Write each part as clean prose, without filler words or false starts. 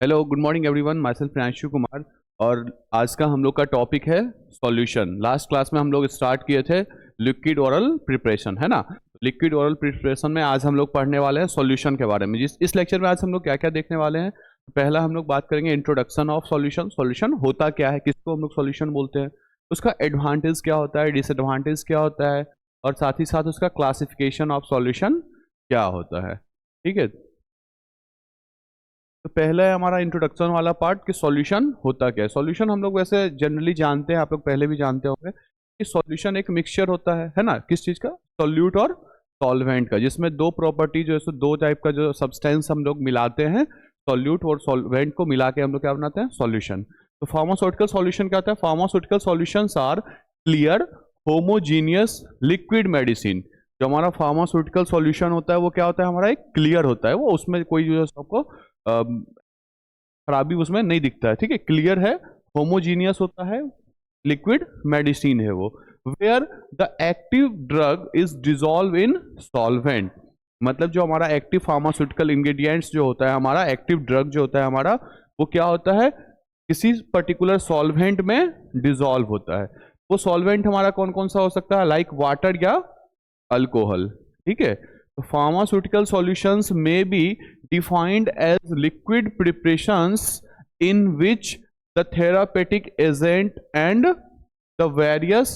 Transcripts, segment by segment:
Hello, good morning everyone. My self Priyanshu Kumar. और आज का हम लोग का टॉपिक है सॉल्यूशन। लास्ट क्लास में हम लोग स्टार्ट किए थे लिक्विड ओरल प्रिपरेशन, है ना। लिक्विड ओरल प्रिपरेशन में आज हम लोग पढ़ने वाले हैं सॉल्यूशन के बारे में। इस लेक्चर में आज हम लोग क्या क्या देखने वाले हैं। पहला हम लोग बात करेंगे इंट्रोडक्शन ऑफ सॉल्यूशन। सॉल्यूशन होता क्या है, किसको हम लोग सॉल्यूशन बोलते हैं, उसका एडवांटेज क्या होता है, डिसएडवांटेज क्या होता है, और साथ ही साथ उसका क्लासिफिकेशन ऑफ सॉल्यूशन क्या होता है। ठीक है, तो पहला है हमारा इंट्रोडक्शन वाला पार्ट कि सॉल्यूशन होता क्या है। सॉल्यूशन हम लोग वैसे जनरली जानते हैं, आप लोग पहले भी जानते होंगे कि सॉल्यूशन एक मिक्सचर होता है ना। किस चीज़ का, सॉल्यूट और सॉल्वेंट का, जिसमें दो प्रॉपर्टी जो है दो टाइप का जो सब्सटेंस हम लोग मिलाते हैं, सॉल्यूट और सॉल्वेंट को मिला के हम लोग क्या बनाते हैं, सॉल्यूशन। तो फार्मास्यूटिकल सॉल्यूशन क्या होता है, pharmaceutical solutions are clear homogeneous liquid medicine. जो हमारा फार्मास्यूटिकल सॉल्यूशन होता है वो क्या होता है, हमारा एक क्लियर होता है, वो उसमें कोई जो है आपको खराबी उसमें नहीं दिखता है। ठीक है, क्लियर है, होमोजीनियस होता है, लिक्विड मेडिसिन है वो। Where the active drug is dissolve in solvent, मतलब जो हमारा एक्टिव फार्मास्यूटिकल इंग्रेडिएंट्स जो होता है, हमारा एक्टिव ड्रग जो होता है हमारा, वो क्या होता है, किसी पर्टिकुलर सॉल्वेंट में डिजॉल्व होता है। वो सॉल्वेंट हमारा कौन कौन सा हो सकता है, लाइक वाटर या अल्कोहल। ठीक है, तो फार्मास्यूटिकल सॉल्यूशंस में B defined as liquid preparations in which the therapeutic agent and the various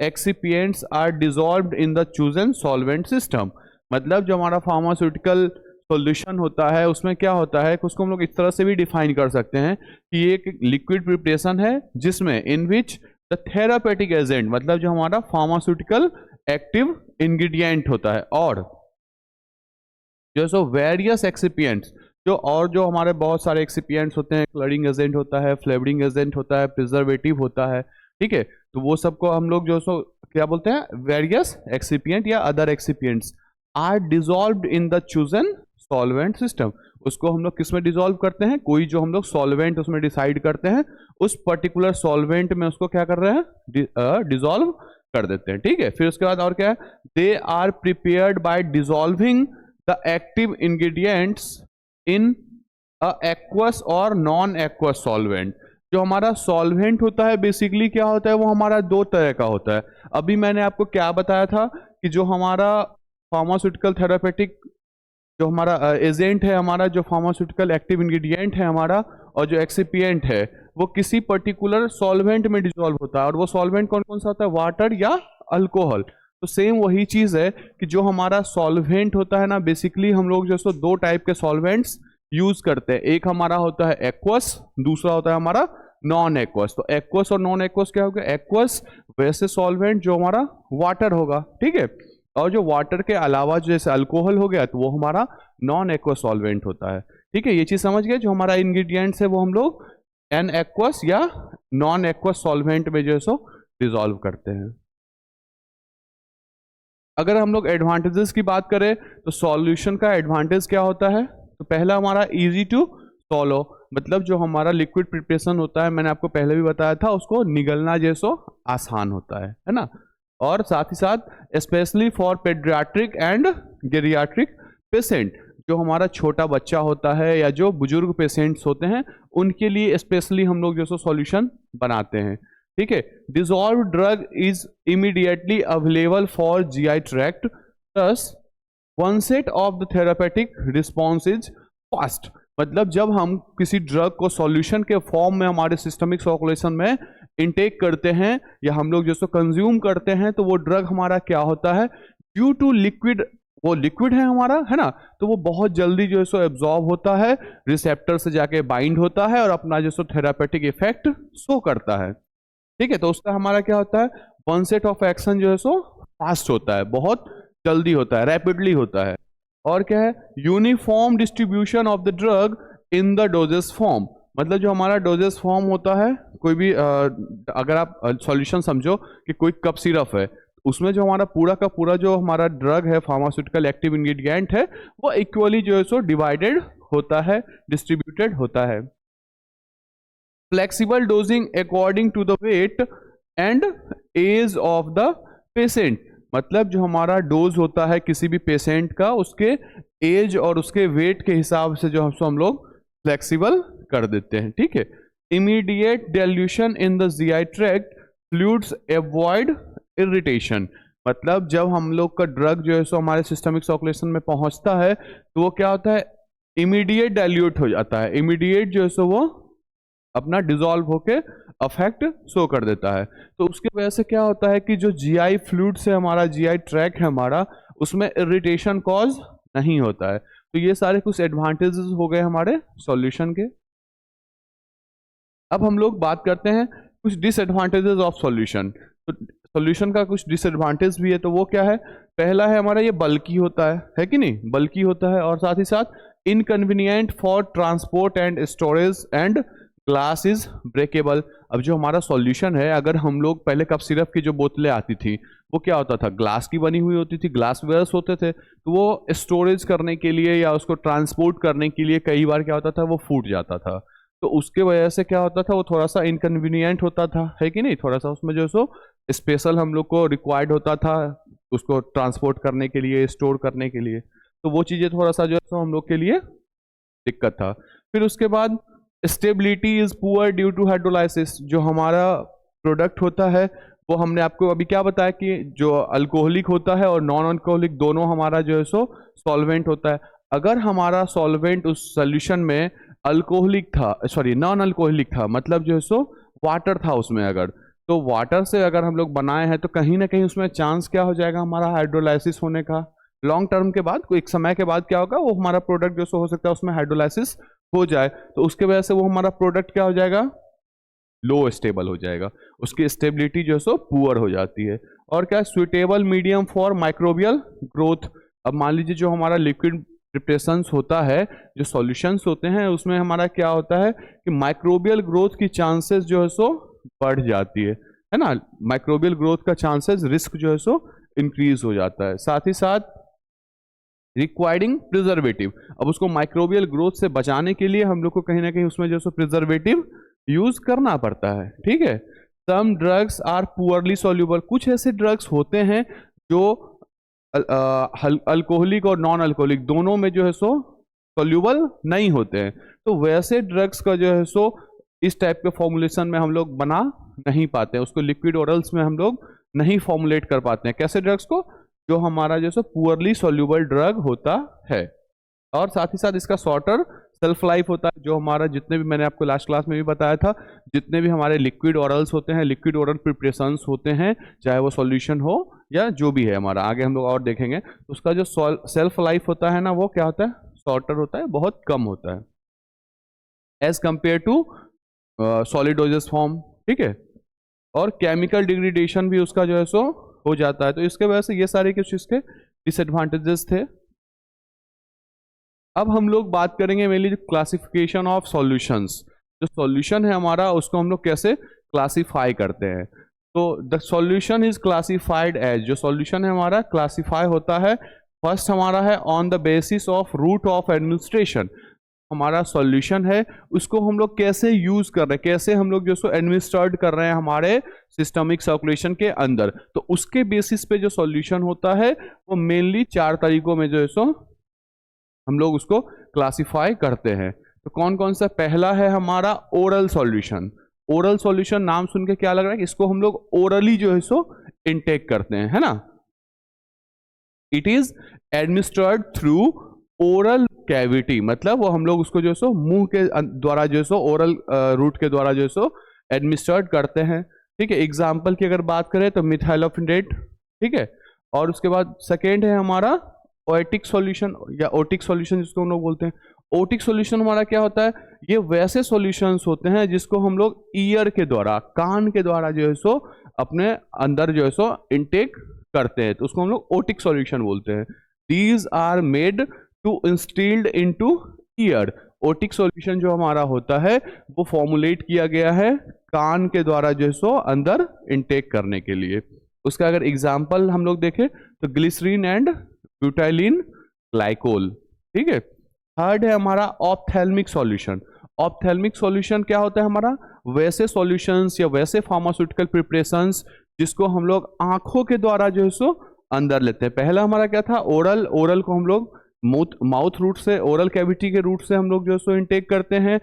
excipients are dissolved in the chosen solvent system। मतलब जो हमारा फार्मास्यूटिकल सॉल्यूशन होता है उसमें क्या होता है, उसको हम लोग इस तरह से भी डिफाइन कर सकते हैं कि ये एक लिक्विड प्रिपरेशन है जिसमें इन विच द थेरापेटिक एजेंट, मतलब जो हमारा फार्मास्यूटिकल एक्टिव इंग्रेडिएंट होता है, और जो सो वेरियस एक्सिपिएंट्स, जो हमारे बहुत सारे एक्सिपिएंट्स होते हैं, कलरिंग एजेंट होता है, फ्लेवरिंग एजेंट होता है, प्रिजर्वेटिव होता है। ठीक है, तो वो सबको हम लोग जो सो क्या बोलते हैं, वेरियस एक्सिपिएंट या other excipients are dissolved in the chosen solvent system. उसको हम लोग किस में डिजॉल्व करते हैं, कोई जो हम लोग सॉल्वेंट उसमें डिसाइड करते हैं, उस पर्टिकुलर सॉल्वेंट में उसको क्या कर रहे हैं, डिजॉल्व कर देते हैं। ठीक है, फिर उसके बाद और क्या है, they are prepared by dissolving the active ingredients in a aqueous और non aqueous solvent। जो हमारा सॉल्वेंट होता है बेसिकली क्या होता है, वो हमारा दो तरह का होता है। अभी मैंने आपको क्या बताया था कि जो हमारा फार्मास्यूटिकल थेरापेटिक जो हमारा एजेंट है, हमारा जो फार्मास्यूटिकल एक्टिव इंग्रेडिएंट है हमारा, और जो एक्सिपिएंट है वो किसी पर्टिकुलर सॉल्वेंट में डिजॉल्व होता है, और वो सॉल्वेंट कौन कौन सा होता है, वाटर या अल्कोहल। तो सेम वही चीज है कि जो हमारा सॉल्वेंट होता है ना, बेसिकली हम लोग जो दो टाइप के सॉल्वेंट्स यूज करते हैं। एक हमारा होता है एक्वस, दूसरा होता है हमारा नॉन एक्वस। तो एक्वस और नॉन एक्वस क्या होगा, एक्वस वैसे सॉल्वेंट जो हमारा वाटर होगा, ठीक है, और जो वाटर के अलावा जैसे अल्कोहल हो गया तो वो हमारा नॉन एक्वस सॉल्वेंट होता है। ठीक है, ये चीज समझ गए। जो हमारा इंग्रेडिएंट्स है वो हम लोग एन एक्वस या नॉन एक्वस सॉल्वेंट में जो है सो डिजॉल्व करते हैं। अगर हम लोग एडवांटेजेस की बात करें तो सॉल्यूशन का एडवांटेज क्या होता है, तो पहला हमारा इजी टू सॉलो, मतलब जो हमारा लिक्विड प्रिपरेशन होता है, मैंने आपको पहले भी बताया था, उसको निगलना जैसो आसान होता है ना। और साथ ही साथ specially for paediatric and geriatric patient, जो हमारा छोटा बच्चा होता है या जो बुजुर्ग पेशेंट्स होते हैं उनके लिए स्पेशली हम लोग जो सॉल्यूशन बनाते हैं। ठीक है, dissolve drug is immediately available for GI tract, plus onset of the therapeutic response is fast. मतलब जब हम किसी ड्रग को सॉल्यूशन के फॉर्म में हमारे सिस्टमिक सर्कुलेशन में इनटेक करते हैं या हम लोग जैसे कंज्यूम करते हैं, तो वो ड्रग हमारा क्या होता है, ड्यू टू लिक्विड, वो लिक्विड है हमारा, है ना, तो वो बहुत जल्दी जो है सो एब्जॉर्ब होता है, रिसेप्टर से जाके बाइंड होता है और अपना जो सो थेरापेटिक इफेक्ट शो करता है। ठीक है, तो उसका हमारा क्या होता है, onset ऑफ एक्शन जो है सो फास्ट होता है, बहुत जल्दी होता है, रैपिडली होता है। और क्या है, uniform distribution of the drug in the doses form, मतलब जो हमारा डोजेस फॉर्म होता है, कोई भी अगर आप सॉल्यूशन समझो कि कोई कप सिरप है, उसमें जो हमारा पूरा का पूरा जो हमारा ड्रग है, फार्मास्यूटिकल एक्टिव इंग्रेडिएंट है, वो इक्वली जो है सो डिवाइडेड होता है, डिस्ट्रीब्यूटेड होता है। Flexible dosing according to the weight and age of the patient, मतलब जो हमारा डोज होता है किसी भी पेशेंट का, उसके एज और उसके वेट के हिसाब से जो हम लोग फ्लेक्सिबल कर देते हैं, ठीक है। Immediate dilution in the GI tract fluids avoid irritation, मतलब जब हम लोग का ड्रग जो है सो हमारे सिस्टमिक सर्कुलेशन में पहुंचता है तो वो क्या होता है, इमीडिएट डाइल्यूट हो जाता है, इमीडिएट जो है सो वो अपना डिसॉल्व होके अफेक्ट शो कर देता है। तो उसकी वजह से क्या होता है कि जो जीआई फ्लूइड से हमारा जीआई ट्रैक है हमारा, उसमें इरिटेशन कॉज नहीं होता है। तो ये सारे कुछ एडवांटेजेस हो गए हमारे सॉल्यूशन के। अब हम लोग बात करते हैं कुछ डिसएडवांटेजेस ऑफ सॉल्यूशन। तो सॉल्यूशन का कुछ डिसएडवांटेज भी है, तो वो क्या है, पहला है हमारा ये बल्की होता है कि नहीं, बल्की होता है, और साथ ही साथ inconvenient for transport and storage and glass is breakable. अब जो हमारा सॉल्यूशन है, अगर हम लोग पहले कफ सिरप की जो बोतलें आती थी वो क्या होता था, ग्लास की बनी हुई होती थी, ग्लास वेयर्स होते थे, तो वो स्टोरेज करने के लिए या उसको ट्रांसपोर्ट करने के लिए कई बार क्या होता था, वो फूट जाता था। तो उसके वजह से क्या होता था, वो थोड़ा सा इनकन्वीनियंट होता था, है कि नहीं, थोड़ा सा उसमें जो सो स्पेशल हम लोग को रिक्वायर्ड होता था उसको ट्रांसपोर्ट करने के लिए, स्टोर करने के लिए। तो वो चीज़ें थोड़ा सा जो है सो हम लोग के लिए दिक्कत था। फिर उसके बाद stability is poor due to hydrolysis. जो हमारा प्रोडक्ट होता है वो हमने आपको अभी क्या बताया कि जो अल्कोहलिक होता है और नॉन अल्कोहलिक दोनों हमारा जो है सो सॉल्वेंट होता है। अगर हमारा सॉल्वेंट उस सोल्यूशन में अल्कोहलिक था, सॉरी नॉन अल्कोहलिक था, मतलब जो है सो वाटर था उसमें, अगर तो वाटर से अगर हम लोग बनाए हैं तो कहीं ना कहीं उसमें चांस क्या हो जाएगा हमारा हाइड्रोलाइसिस होने का। लॉन्ग टर्म के बाद, कोई एक समय के बाद क्या होगा, वो हमारा प्रोडक्ट जो सो हो सकता है उसमें हाइड्रोलाइसिस हो जाए, तो उसके वजह से वो हमारा प्रोडक्ट क्या हो जाएगा, लो स्टेबल हो जाएगा, उसकी स्टेबिलिटी जो है सो पुअर हो जाती है। और क्या, suitable medium for microbial growth. अब मान लीजिए जो हमारा लिक्विड प्रिपरेशंस होता है, जो सॉल्यूशंस होते हैं, उसमें हमारा क्या होता है कि माइक्रोबियल ग्रोथ की चांसेस जो है सो बढ़ जाती है ना, माइक्रोबियल ग्रोथ का चांसेस, रिस्क जो है सो इंक्रीज हो जाता है। साथ ही साथ रिक्वायरिंग प्रिजर्वेटिव, अब उसको माइक्रोबियल ग्रोथ से बचाने के लिए हम लोग को कहीं ना कहीं उसमें जो सो प्रिजर्वेटिव यूज करना पड़ता है, ठीक है। Some drugs are poorly soluble, कुछ ऐसे ड्रग्स होते हैं जो अल्कोहलिक और नॉन अल्कोहलिक दोनों में जो है सो सॉल्यूबल नहीं होते हैं। तो वैसे ड्रग्स का जो है सो इस टाइप के फॉर्मुलेशन में हम लोग बना नहीं पाते हैं, उसको लिक्विड ओरल्स में हम लोग नहीं फॉर्मुलेट कर पाते हैं। कैसे ड्रग्स को, जो हमारा जो सो पुअरली सॉल्यूबल ड्रग होता है। और साथ ही साथ इसका शॉर्टर सेल्फ लाइफ होता है। जो हमारा जितने भी, मैंने आपको लास्ट क्लास में भी बताया था, जितने भी हमारे लिक्विड ओरल्स होते हैं, लिक्विड ओरल प्रिपरेशंस होते हैं, चाहे वो सॉल्यूशन हो या जो भी है हमारा, आगे हम लोग और देखेंगे, तो उसका जो सेल्फ लाइफ होता है ना, वो क्या होता है, शॉर्टर होता है, बहुत कम होता है as compare to solid doses form, ठीक है। और केमिकल डिग्रेडेशन भी उसका जो है सो हो जाता है। तो इसके वजह से ये सारे कुछ इसके डिसएडवांटेजेस थे। अब हम लोग बात करेंगे मेनली क्लासिफिकेशन ऑफ सॉल्यूशंस। जो सॉल्यूशन है हमारा, उसको हम लोग कैसे क्लासिफाई करते हैं। तो the solution is classified as, जो सॉल्यूशन है हमारा क्लासिफाई होता है, फर्स्ट हमारा है on the basis of route of administration. हमारा सॉल्यूशन है उसको हम लोग कैसे यूज कर रहे हैं, कैसे हम लोग जो सो एडमिनिस्ट्रेट कर रहे हैं हमारे सिस्टमिक सर्कुलेशन के अंदर, तो उसके बेसिस पे जो सॉल्यूशन होता है वो मेनली 4 तरीकों में जो है सो हम लोग उसको क्लासिफाई करते हैं। तो कौन कौन सा, पहला है हमारा ओरल सॉल्यूशन। ओरल सॉल्यूशन नाम सुन के क्या लग रहा है कि इसको हम लोग ओरली जो है सो इनटेक करते हैं, है ना। It is administered through oral cavity, मतलब वो हम लोग उसको जो है सो मुंह के द्वारा जो है सो ओरल रूट के द्वारा जो है सो एडमिनिस्ट्रेट करते हैं, ठीक है। एग्जाम्पल की अगर बात करें तो मिथाइलोफेनेट, ठीक है। और उसके बाद सेकेंड है हमारा ओएटिक सॉल्यूशन या ओटिक सॉल्यूशन जिसको हम लोग बोलते हैं। ओटिक सॉल्यूशन हमारा क्या होता है, ये वैसे सॉल्यूशंस होते हैं जिसको हम लोग ईयर के द्वारा, कान के द्वारा जो है सो अपने अंदर जो है सो इनटेक करते हैं, तो उसको हम लोग ओटिक सॉल्यूशन बोलते हैं। These are made to instilled into ear. Otic solution जो हमारा होता है वो फॉर्मुलेट किया गया है कान के द्वारा जो है सो अंदर इनटेक करने के लिए। उसका अगर एग्जाम्पल हम लोग देखें तो ग्लिसरीन एंड ब्यूटाइलिन ग्लाइकोल, ठीक है। थर्ड है हमारा ऑप्थेल्मिक सॉल्यूशन। ऑप्थेल्मिक सॉल्यूशन क्या होता है हमारा, वैसे सॉल्यूशंस या वैसे फार्मास्यूटिकल प्रिपरेशंस जिसको हम लोग आंखों के द्वारा जो है सो अंदर लेते हैं। पहला हमारा क्या था, ओरल। ओरल को हम लोग माउथ रूट से, ओरल कैविटी के रूट से हम लोग जो है सो इनटेक करते हैं।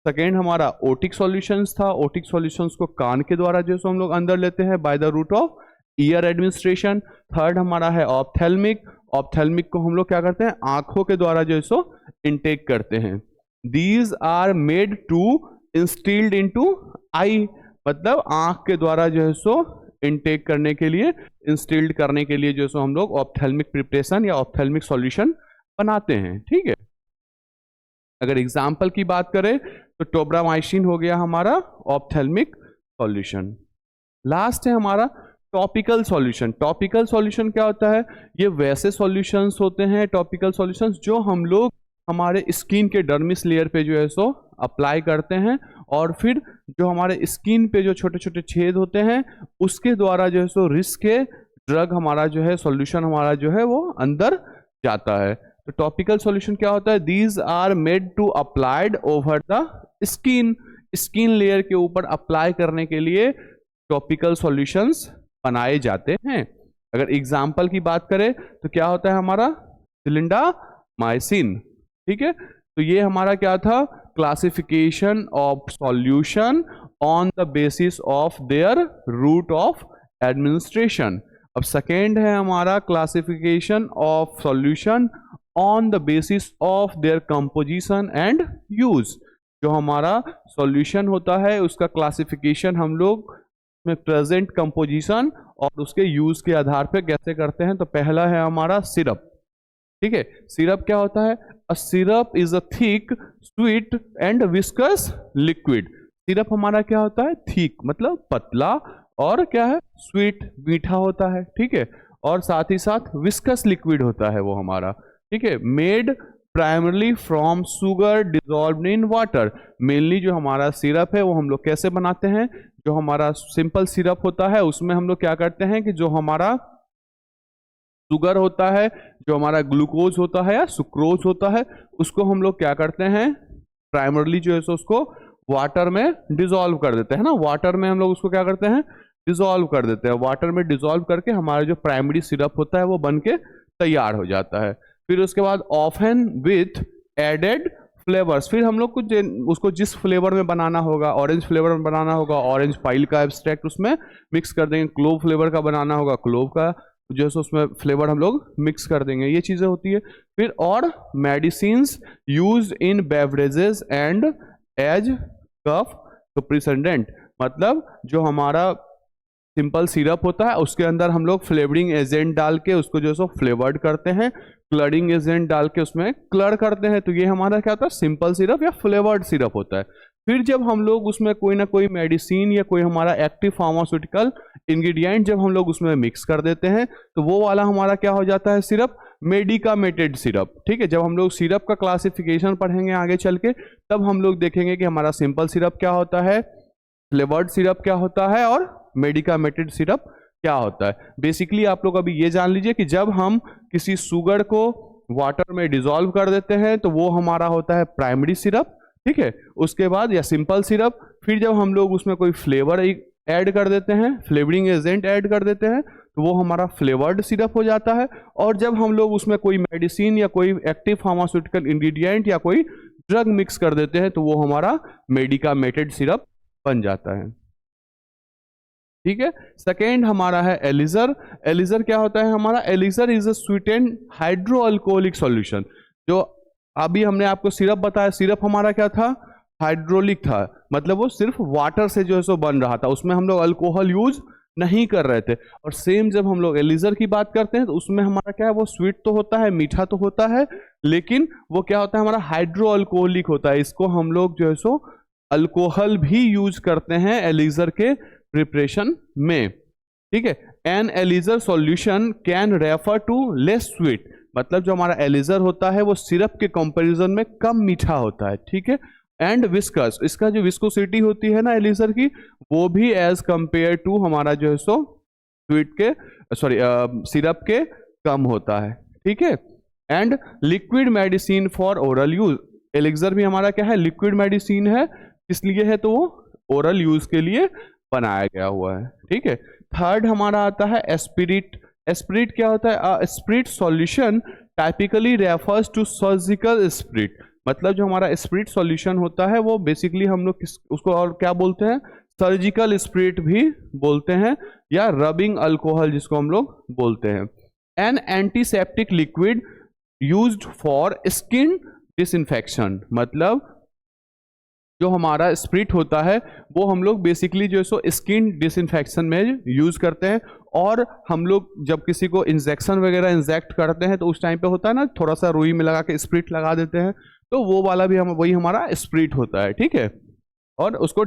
सेकेंड हमारा ओटिक सॉल्यूशंस था, ओटिक सॉल्यूशंस को कान के द्वारा जो है हम लोग अंदर लेते हैं by the route of ear administration. Third हमारा है ऑप्थेल्मिक, ऑप्थेल्मिक को हम लोग क्या करते हैं आंखों के द्वारा जो है सो इनटेक करते हैं। These are made to instilled into eye, मतलब आंख के द्वारा जो है सो इनटेक करने के लिए, इंस्टिल्ड करने के लिए जो है सो हम लोग ऑप्थेल्मिक प्रिपरेशन या ऑप्थेल्मिक सॉल्यूशन बनाते हैं। ठीक है, अगर एग्जाम्पल की बात करें तो टोब्रामाइसिन हो गया हमारा ऑप्थेल्मिक सॉल्यूशन। लास्ट है हमारा टॉपिकल सॉल्यूशन। टॉपिकल सॉल्यूशन क्या होता है, ये वैसे सॉल्यूशंस होते हैं टॉपिकल सॉल्यूशंस जो हम लोग हमारे स्किन के डर्मिस लेयर पे जो है सो अप्लाई करते हैं, और फिर जो हमारे स्किन पे जो छोटे छोटे छेद होते हैं उसके द्वारा जो है सो रिस्क के ड्रग हमारा जो है सॉल्यूशन हमारा जो है वो अंदर जाता है। तो टॉपिकल सॉल्यूशन क्या होता है, these are made to applied over the skin, skin layer के ऊपर अप्लाई करने के लिए टॉपिकल सॉल्यूशंस बनाए जाते हैं। अगर एग्जाम्पल की बात करें तो क्या होता है हमारा सिलिंडामाइसिन। ठीक है, तो ये हमारा क्या था, classification of solution on the basis of their route of administration. अब सेकेंड है हमारा classification of solution on the basis of their composition and use. जो हमारा सॉल्यूशन होता है उसका क्लासिफिकेशन हम लोग में प्रेजेंट कंपोजिशन और उसके यूज के आधार पे कैसे करते हैं। तो पहला है हमारा सिरप। ठीक है, सिरप क्या होता है, a syrup is a thick sweet and viscous liquid. Syrup हमारा क्या होता है, थिक मतलब पतला, और क्या है स्वीट मीठा होता है। ठीक है, और साथ ही साथ विस्कस लिक्विड होता है वो हमारा। ठीक है, made primarily from sugar dissolved in water. Mainly जो हमारा सिरप है वो हम लोग कैसे बनाते हैं, जो हमारा सिंपल सिरप होता है उसमें हम लोग क्या करते हैं कि जो हमारा शुगर होता है, जो हमारा ग्लूकोज होता है या सुक्रोज होता है, उसको हम लोग क्या करते हैं प्राइमरली जो है सो उसको वाटर में डिजोल्व कर देते हैं ना। वाटर में हम लोग उसको क्या करते हैं डिजोल्व कर देते हैं, वाटर में डिजोल्व करके हमारा जो प्राइमरी सिरप होता है वो बन के तैयार हो जाता है। फिर उसके बाद ऑफन विथ एडेड फ्लेवर्स, फिर हम लोग कुछ उसको जिस फ्लेवर में बनाना होगा, ऑरेंज फ्लेवर में बनाना होगा ऑरेंज पाइल का एब्स्ट्रैक्ट उसमें मिक्स कर देंगे, क्लोव फ्लेवर का बनाना होगा क्लोव का जो है उसमें फ्लेवर हम लोग मिक्स कर देंगे, ये चीज़ें होती है। फिर और medicines use in beverages and as cough suppressant, मतलब जो हमारा सिंपल सिरप होता है उसके अंदर हम लोग फ्लेवरिंग एजेंट डाल के उसको जो है सो फ्लेवर्ड करते हैं, क्लडिंग एजेंट डाल के उसमें क्लड करते हैं। तो ये हमारा क्या होता है सिंपल सिरप या फ्लेवर्ड सिरप होता है। फिर जब हम लोग उसमें कोई ना कोई मेडिसिन या कोई हमारा एक्टिव फार्मास्यूटिकल इंग्रेडिएंट जब हम लोग उसमें मिक्स कर देते हैं तो वो वाला हमारा क्या हो जाता है सिरप, मेडिकामेटेड सिरप। ठीक है, जब हम लोग सिरप का क्लासिफिकेशन पढ़ेंगे आगे चल के तब हम लोग देखेंगे कि हमारा सिंपल सिरप क्या होता है, फ्लेवर्ड सिरप क्या होता है और मेडिकामेटेड सिरप क्या होता है। बेसिकली आप लोग अभी ये जान लीजिए कि जब हम किसी शुगर को वाटर में डिजोल्व कर देते हैं तो वो हमारा होता है प्राइमरी सिरप। ठीक है, उसके बाद या सिंपल सिरप, फिर जब हम लोग उसमें कोई फ्लेवर ऐड कर देते हैं, फ्लेवरिंग एजेंट ऐड कर देते हैं तो वो हमारा फ्लेवर्ड सिरप हो जाता है। और जब हम लोग उसमें कोई मेडिसिन या कोई एक्टिव फार्मास्यूटिकल इंग्रेडिएंट या कोई ड्रग मिक्स कर देते हैं तो वो हमारा मेडिकामेटेड सिरप बन जाता है। ठीक है, सेकेंड हमारा है एलिजर। एलिजर क्या होता है हमारा, elixir is a sweetened hydro alcoholic solution. जो अभी हमने आपको सिरप बताया, सिरप हमारा क्या था हाइड्रोलिक था, मतलब वो सिर्फ वाटर से जो है सो बन रहा था, उसमें हम लोग अल्कोहल यूज नहीं कर रहे थे। और सेम जब हम लोग एलिजर की बात करते हैं तो उसमें हमारा क्या है वो स्वीट तो होता है, मीठा तो होता है, लेकिन वो क्या होता है हमारा हाइड्रो अल्कोहलिक होता है। इसको हम लोग जो है सो अल्कोहल भी यूज करते हैं एलिजर के प्रिपरेशन में। ठीक है, an elixir solution can refer to less sweet, मतलब जो हमारा एलिजर होता है वो सिरप के कंपैरिजन में कम मीठा होता है। ठीक है, एंड विस्कस, इसका जो विस्कोसिटी होती है ना एलिजर की वो भी एज कंपेयर टू हमारा जो है सो स्वीट के सिरप के कम होता है। ठीक है, and liquid medicine for oral use, elixir भी हमारा क्या है लिक्विड मेडिसिन है, इसलिए है तो वो ओरल यूज के लिए बनाया गया हुआ है। ठीक है, थर्ड हमारा आता है एस्पिरिट। एस्पिरिट क्या होता है, spirit solution typically refers to surgical spirit, मतलब जो हमारा स्पिरिट सॉल्यूशन होता है वो बेसिकली हम लोग उसको और क्या बोलते हैं, सर्जिकल स्पिरिट भी बोलते हैं, या रबिंग अल्कोहल जिसको हम लोग बोलते हैं। N antiseptic liquid used for skin disinfection, मतलब जो हमारा स्पिरिट होता है वो हम लोग बेसिकली जो है सो स्किन डिसइंफेक्शन में यूज करते हैं। और हम लोग जब किसी को इंजेक्शन वगैरह इंजेक्ट करते हैं तो उस टाइम पे होता है ना, थोड़ा सा रुई में लगा के स्पिरिट लगा देते हैं, तो वो वाला भी हम वही हमारा स्पिरिट होता है, ठीक है। और उसको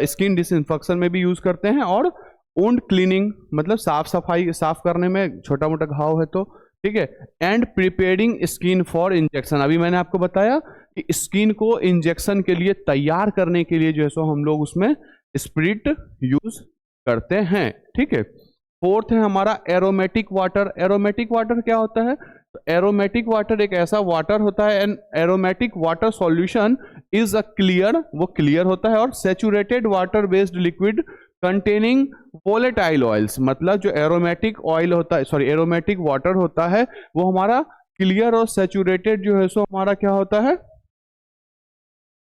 स्किन डिसइंफेक्शन में भी यूज करते हैं, और वुंड क्लीनिंग मतलब साफ सफाई, साफ करने में, छोटा मोटा घाव है तो, ठीक है। And preparing skin for injection, अभी मैंने आपको बताया कि स्किन को इंजेक्शन के लिए तैयार करने के लिए जो है सो हम लोग उसमें स्पिरिट यूज करते हैं, ठीक है। फोर्थ है हमारा एरोमेटिक वाटर। एरोमेटिक वाटर क्या होता है, तो एरोमेटिक वाटर एक ऐसा वाटर होता है, an aromatic water solution is a clear, वो क्लियर होता है, और saturated water based liquid containing volatile oils, मतलब जो एरोमेटिक ऑयल होता है, सॉरी एरोमेटिक वाटर होता है वो हमारा क्लियर और सैचुरेटेड जो है सो हमारा क्या होता है,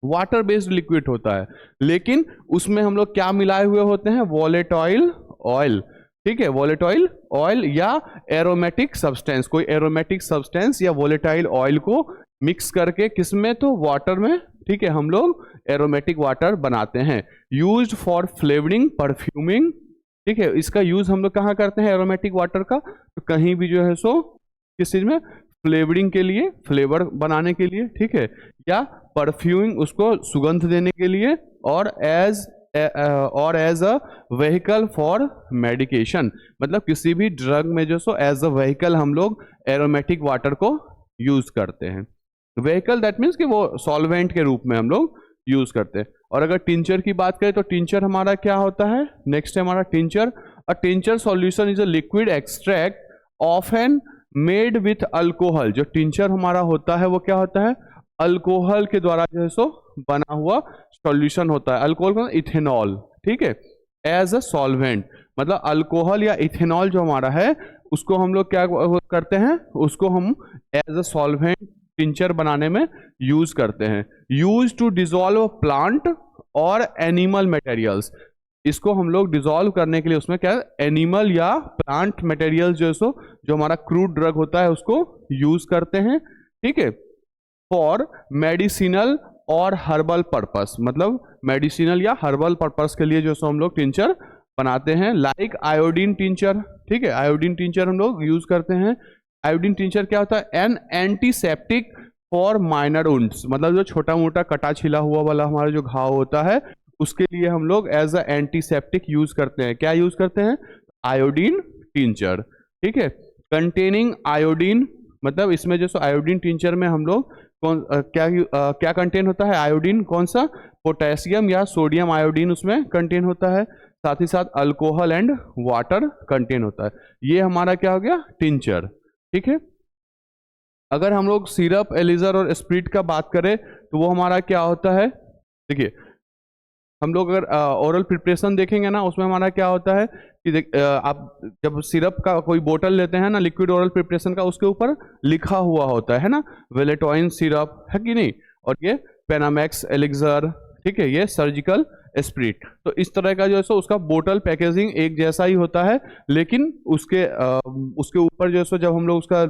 वाटर बेस्ड लिक्विड होता है, लेकिन उसमें हम लोग क्या मिलाए हुए होते हैं, वोलेटाइल ऑयल, ठीक है। वोलेटाइल ऑयल या एरोमेटिक सब्सटेंस, कोई एरोमेटिक सब्सटेंस या वोलेटाइल ऑयल को मिक्स करके किसमें, तो वाटर में, ठीक है, हम लोग एरोमेटिक वाटर बनाते हैं। यूज्ड फॉर फ्लेवरिंग, परफ्यूमिंग, ठीक है। इसका यूज हम लोग कहाँ करते हैं एरोमेटिक वाटर का, तो कहीं भी जो है सो किस चीज में, फ्लेवरिंग के लिए, फ्लेवर बनाने के लिए, ठीक है, या परफ्यूमिंग, उसको सुगंध देने के लिए, और as a vehicle for medication, मतलब किसी भी ड्रग में जो सो एज अ व्हीकल हम लोग एरोमेटिक वाटर को यूज करते हैं। व्हीकल दैट मीन्स कि वो सॉल्वेंट के रूप में हम लोग यूज करते हैं। और अगर टिंचर की बात करें तो टिंचर हमारा क्या होता है, नेक्स्ट है हमारा tincture. A tincture solution is a liquid extract of an made with alcohol. जो टिंचर हमारा होता है वो क्या होता है, अल्कोहल के द्वारा जो है सो बना हुआ सॉल्यूशन होता है। अल्कोहल का इथेनॉल, ठीक है, एज अ सॉल्वेंट, मतलब अल्कोहल या इथेनॉल जो हमारा है उसको हम लोग क्या करते हैं, उसको हम एज अ सॉल्वेंट टिंचर बनाने में यूज करते हैं। यूज टू डिसॉल्व प्लांट और एनिमल मटेरियल्स, इसको हम लोग डिसॉल्व करने के लिए उसमें क्या, एनिमल या प्लांट मटेरियल जो है सो जो हमारा क्रूड ड्रग होता है उसको यूज करते हैं, ठीक है। फॉर मेडिसिनल और हर्बल पर्पस, मतलब मेडिसिनल या हर्बल पर्पस के लिए जो सो हम लोग टिंचर बनाते हैं। लाइक आयोडीन टिंचर, ठीक है, आयोडीन टिंचर हम लोग यूज करते हैं। आयोडीन टिंचर क्या होता है, N antiseptic for minor wounds, मतलब जो छोटा मोटा कटा छिला हुआ वाला हमारा जो घाव होता है उसके लिए हम लोग एज अ एंटीसेप्टिक यूज करते हैं। क्या यूज करते हैं, आयोडीन टिंचर, ठीक है। कंटेनिंग आयोडीन, मतलब इसमें जो आयोडीन टिंचर में हम लोग क्या कंटेन होता है, आयोडीन, कौन सा, पोटेशियम या सोडियम आयोडीन उसमें कंटेन होता है, साथ ही साथ अल्कोहल एंड वाटर कंटेन होता है। ये हमारा क्या हो गया, टिंचर, ठीक है। अगर हम लोग सिरप, एलिजर और स्प्रिट का बात करें तो वो हमारा क्या होता है, देखिए हम लोग अगर ओरल प्रिपरेशन देखेंगे ना उसमें हमारा क्या होता है कि आप जब सिरप का कोई बोतल लेते हैं ना लिक्विड ओरल प्रिपरेशन का, उसके ऊपर लिखा हुआ होता है ना, वेलेटॉइन सिरप, है कि नहीं, और ये पेनामैक्स एलिक्सर, ठीक है, ये सर्जिकल स्प्रिट। तो इस तरह का जो है सो उसका बोतल पैकेजिंग एक जैसा ही होता है, लेकिन उसके ऊपर जो है सो जब हम लोग उसका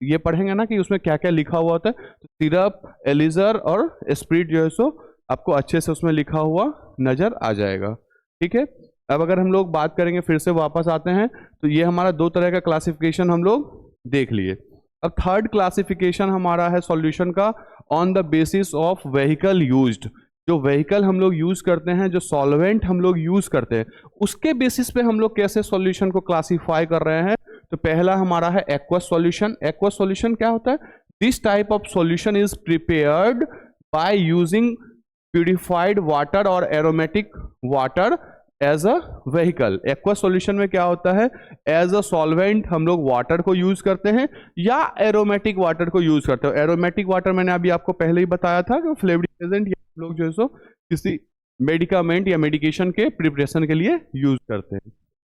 ये पढ़ेंगे ना कि उसमें क्या क्या लिखा हुआ होता है, तो सिरप, एलिजर और स्प्रिट जो है सो आपको अच्छे से उसमें लिखा हुआ नजर आ जाएगा, ठीक है। अब अगर हम लोग बात करेंगे, फिर से वापस आते हैं, तो ये हमारा दो तरह का क्लासिफिकेशन हम लोग देख लिए। अब थर्ड क्लासिफिकेशन हमारा है सॉल्यूशन का, on the basis of vehicle used. जो व्हीकल हम लोग यूज करते हैं, जो सॉल्वेंट हम लोग यूज करते हैं, उसके बेसिस पे हम लोग कैसे सॉल्यूशन को क्लासिफाई कर रहे हैं। तो पहला हमारा है एक्वस सॉल्यूशन। एक्वस सॉल्यूशन क्या होता है, this type of solution is prepared by using purified water और aromatic water as a vehicle. Aqueous solution में क्या होता है, एज अ सॉल्वेंट हम लोग वाटर को यूज करते हैं या एरोमेटिक वाटर को यूज करते हैं। एरोमेटिक वाटर मैंने अभी आपको पहले ही बताया था कि फ्लेवरिंग एजेंट हम लोग जो है सो किसी मेडिकामेंट या मेडिकेशन के प्रिपरेशन के लिए यूज करते हैं,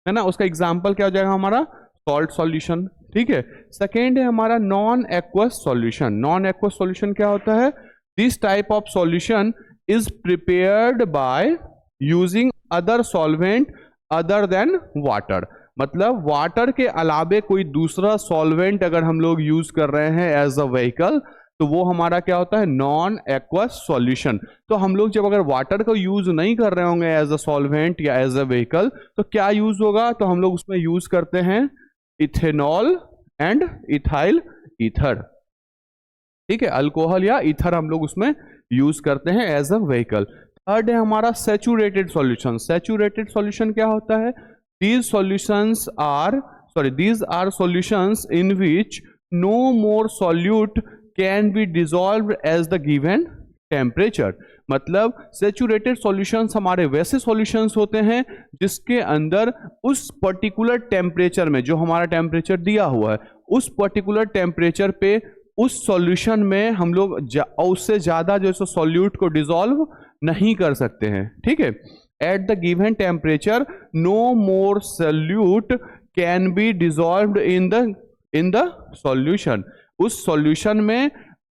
है ना। उसका एग्जाम्पल क्या हो जाएगा हमारा, सॉल्ट सॉल्यूशन, ठीक है। सेकेंड है हमारा non aqueous solution. Non aqueous solution क्या होता है, this type of solution is prepared by using other solvent other than water. मतलब वाटर के अलावे कोई दूसरा सॉल्वेंट अगर हम लोग यूज कर रहे हैं एज अ व्हीकल, तो वो हमारा क्या होता है, नॉन एक्वस सॉल्यूशन। तो हम लोग जब अगर वाटर का यूज नहीं कर रहे होंगे एज अ सॉल्वेंट या एज अ व्हीकल, तो क्या यूज होगा, तो हम लोग उसमें यूज करते हैं इथेनॉल एंड इथाइल ईथर। ठीक है, अल्कोहल या ईथर हम लोग उसमें यूज करते हैं एज अ व्हीकल। थर्ड है हमारा सैचुरेटेड सॉल्यूशन। सैचुरेटेड सॉल्यूशन क्या होता है, these are solutions in which no more solute can be dissolved as the given temperature। मतलब सैचुरेटेड सॉल्यूशंस हमारे वैसे सॉल्यूशंस होते हैं जिसके अंदर उस पर्टिकुलर टेम्परेचर में, जो हमारा टेम्परेचर दिया हुआ है, उस पर्टिकुलर टेम्परेचर पे उस सॉल्यूशन में हम लोग उससे ज़्यादा जो है सॉल्यूट को डिसॉल्व नहीं कर सकते हैं। ठीक है, at the given temperature no more solute can be dissolved in the solution। उस सॉल्यूशन में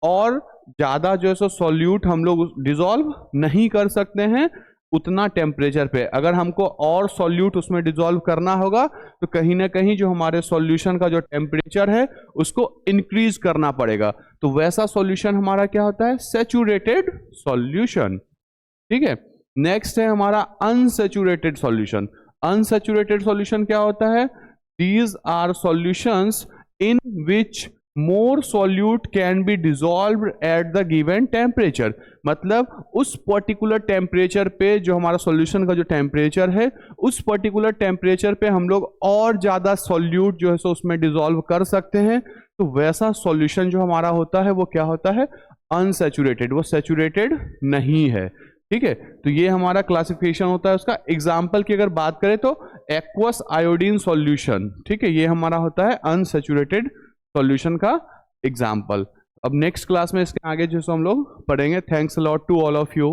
और ज्यादा जो है सो सॉल्यूट हम लोग डिसॉल्व नहीं कर सकते हैं उतना टेम्परेचर पे। अगर हमको और सॉल्यूट उसमें डिसॉल्व करना होगा तो कहीं ना कहीं जो हमारे सॉल्यूशन का जो टेम्परेचर है उसको इंक्रीज करना पड़ेगा। तो वैसा सॉल्यूशन हमारा क्या होता है, सैचुरेटेड सॉल्यूशन। ठीक है, नेक्स्ट है हमारा अनसैचुरेटेड सॉल्यूशन। अनसैचुरेटेड सॉल्यूशन क्या होता है, these are solutions in which more solute can be dissolved at the given temperature. मतलब उस पर्टिकुलर टेम्परेचर पे, जो हमारा सॉल्यूशन का जो टेम्परेचर है, उस पर्टिकुलर टेम्परेचर पे हम लोग और ज्यादा सॉल्यूट जो है सो उसमें डिसॉल्व कर सकते हैं। तो वैसा सॉल्यूशन जो हमारा होता है वो क्या होता है, अनसैचुरेटेड, वो सैचुरेटेड नहीं है। ठीक है, तो ये हमारा क्लासिफिकेशन होता है उसका। एग्जाम्पल की अगर बात करें तो एक्वस आयोडीन सॉल्यूशन, ठीक है, ये हमारा होता है अनसैचुरेटेड सॉल्यूशन का एग्जाम्पल। अब नेक्स्ट क्लास में इसके आगे जो हम लोग पढ़ेंगे। Thanks a lot to all of you.